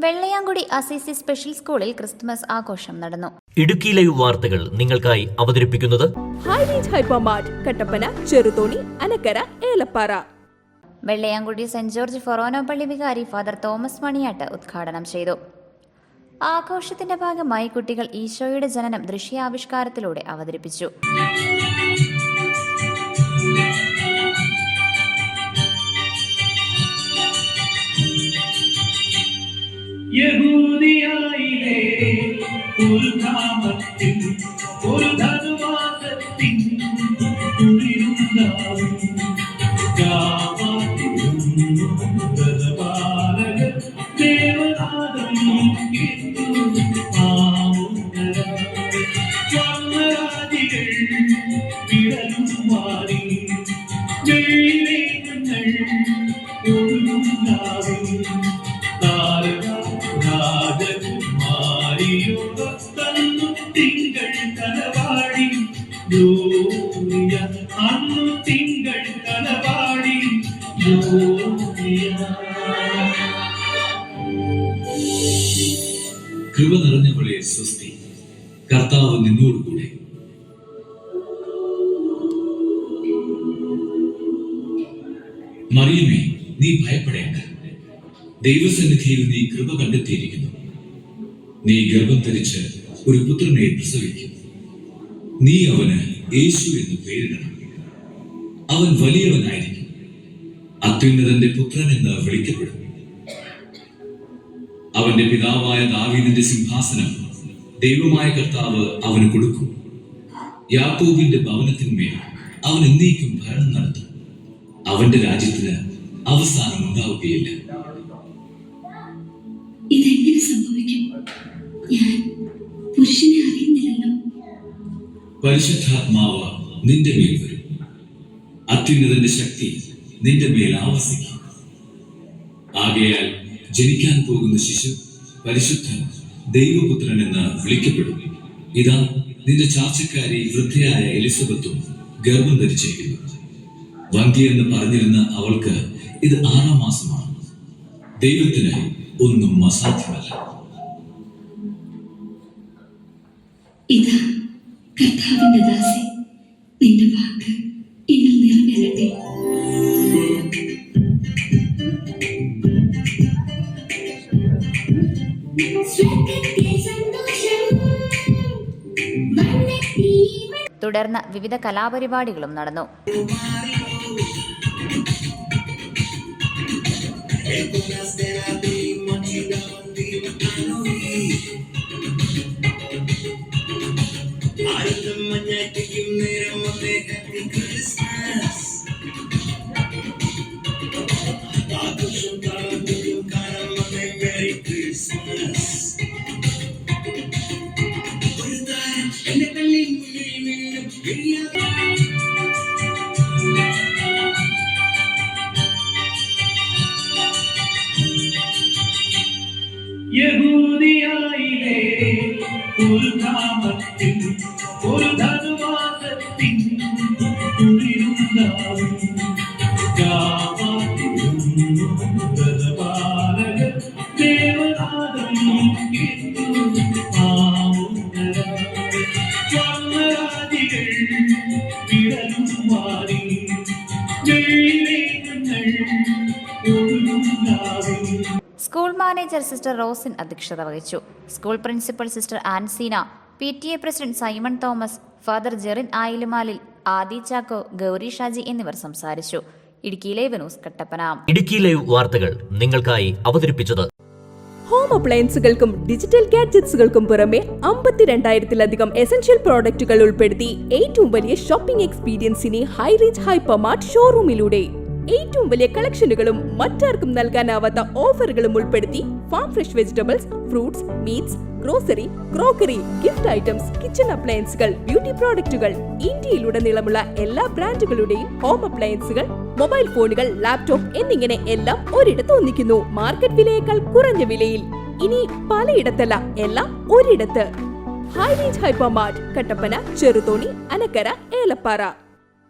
Vellayamkudi Assisi special സ്കൂളിൽ ക്രിസ്തുമസ് ആഘോഷം നടന്നു. ഇടുക്കി ലൈവ് വാർത്തകൾ നിങ്ങൾക്കായി അവതരിപ്പിക്കുന്നത് high range hypermart, Kattappana, Cheruthoni, Anakkara, Elappara. Vellayamkudy saint George ഫൊറോന പള്ളി വികാരി ഫാദർ തോമസ് മണിയാട്ട് ഉദ്ഘാടനം ചെയ്തു. ആഘോഷത്തിന്റെ ഭാഗമായി കുട്ടികൾ ഈശോയുടെ ജനനം ദൃശ്യാവിഷ്കാരത്തിലൂടെ അവതരിപ്പിച്ചു. യഹൂദിയായിലെ ഒരു ഗ്രാമത്തിൽ ഒരു ധനുമാസത്തിൻ കുളിരുണ്ടാവും. ദേവനാഥം സ്വർണ്ണരാജികൾ വിടലും മാറി വെള്ളിമേഘങ്ങൾ ഒഴുകുന്നാവും. തിങ്കൾ കലവാടി അന്നു തിങ്കൾ കലവാടി. കൃപ നിറഞ്ഞവളെ സ്വസ്തി, കർത്താവ് നിന്നോടുകൂടെ. മറിയമേ, നീ ഭയപ്പെടേണ്ട, ദൈവസന്നിധിയിൽ നീ കൃപ കണ്ടെത്തിയിരിക്കുന്നു. നീ ഗർഭം ധരിച്ച് ഒരു പുത്രനെ പ്രസവിക്കും. നീ അവന് യേശു എന്ന് പേരിടണം. അവൻ വലിയവനായിരിക്കും, അത്യുന്നതന്റെ പുത്രൻ എന്ന് വിളിക്കപ്പെടും. അവന്റെ പിതാവായ ദാവീദിന്റെ സിംഹാസനം ദൈവമായ കർത്താവ് അവന് കൊടുക്കും. യാക്കോബിന്റെ ഭവനത്തിന്മേൽ അവൻ എന്നേക്കും ഭരണം നടത്തും. അവന്റെ രാജ്യത്തിന് അവസാനം ഉണ്ടാവുകയില്ല. ഇതെങ്ങനെ സംഭവിക്കും? ഞാൻ പുരുഷനെ അറിയുന്നില്ലല്ലോ. പരിശുദ്ധാത്മാവ് നിന്റെ മേൽ വരും. അത്യുന്നതന്റെ ശക്തി നിന്റെ മേൽ ആവസിക്കും. ആകയാൽ ജനിക്കാൻ പോകുന്ന ശിശു പരിശുദ്ധൻ ദൈവപുത്രൻ എന്ന് വിളിക്കപ്പെടും. ഇതാ, നിന്റെ ചാർച്ചക്കാരി വൃദ്ധയായ എലിസബത്തും ഗർഭം ധരിച്ചിരിക്കുന്നു. വന്ധ്യ എന്ന് പറഞ്ഞിരുന്ന അവൾക്ക് ഇത് 6-ാം മാസമാണ്. ദൈവത്തിന് ഒന്നും അസാധ്യമല്ല. ഇതാ കർത്താവിന്റെ ദാസി, നിന്റെ വാക്ക് എന്നിൽ നിറവേറട്ടെ. തുടർന്ന് വിവിധ കലാപരിപാടികളും നടന്നു. യഹൂദിയായിലെ ഒരു ഗ്രാമത്തിൽ ഒരു ധനുമാസത്തിൻ കുളിരുണ്ടാവും. ദേവനാഥം സ്വർണ്ണരാജികൾ വിടലും മാറി വെള്ളിമേഘങ്ങൾ ഒഴുകുന്നാവും. സ്കൂൾ മാനേജർ സിസ്റ്റർ റോസിൻ അധ്യക്ഷത വഹിച്ചു. School principal sister Anseena, PTA president Simon Thomas, father Jerin Ayilumalil, Aadi Chacko, Gauri Shaji എന്നിവർ സംസാരിച്ചു. Idukki live news, Kattappana. Idukki live വാർത്തകൾ നിങ്ങൾക്കായി അവതരിപ്പിച്ചത് ഹോം അപ്ലയൻസുകൾക്കും ഡിജിറ്റൽ ഗാഡ്ജറ്റ്സുകൾക്കും പുറമെ 52,000-ലധികം എസൻഷ്യൽ പ്രോഡക്റ്റുകൾ ഉൾപ്പെടുത്തി ഏറ്റവും വലിയ ഷോപ്പിംഗ് എക്സ്പീരിയൻസിനെ ഹൈറേഞ്ച് ഹൈപ്പർമാർട്ട് ഷോറൂമിലൂടെ ഏറ്റവും വലിയ കളക്ഷനുകളും മറ്റാർക്കും നൽകാനാവാത്ത ഓഫറുകളും ഉൾപ്പെടുത്തി farm fresh vegetables, fruits, meats, grocery, crockery, gift items, kitchen അപ്ലയൻസുകൾ, ബ്യൂട്ടി പ്രോഡക്റ്റുകൾ, ഇന്ത്യയിലുടനീളമുള്ള എല്ലാ ബ്രാൻഡുകളുടെയും ഹോം അപ്ലയൻസുകൾ, മൊബൈൽ ഫോണുകൾ, ലാപ്ടോപ്പ് എന്നിങ്ങനെ എല്ലാം ഒരിടത്ത് ഒന്നിക്കുന്നു. മാർക്കറ്റ് വിലയേക്കാൾ കുറഞ്ഞ വിലയിൽ. ഇനി പലയിടത്തല്ല, എല്ലാം ഒരിടത്ത്. High range hypermart, Kattappana, Cheruthoni, Anakkara, Elappara.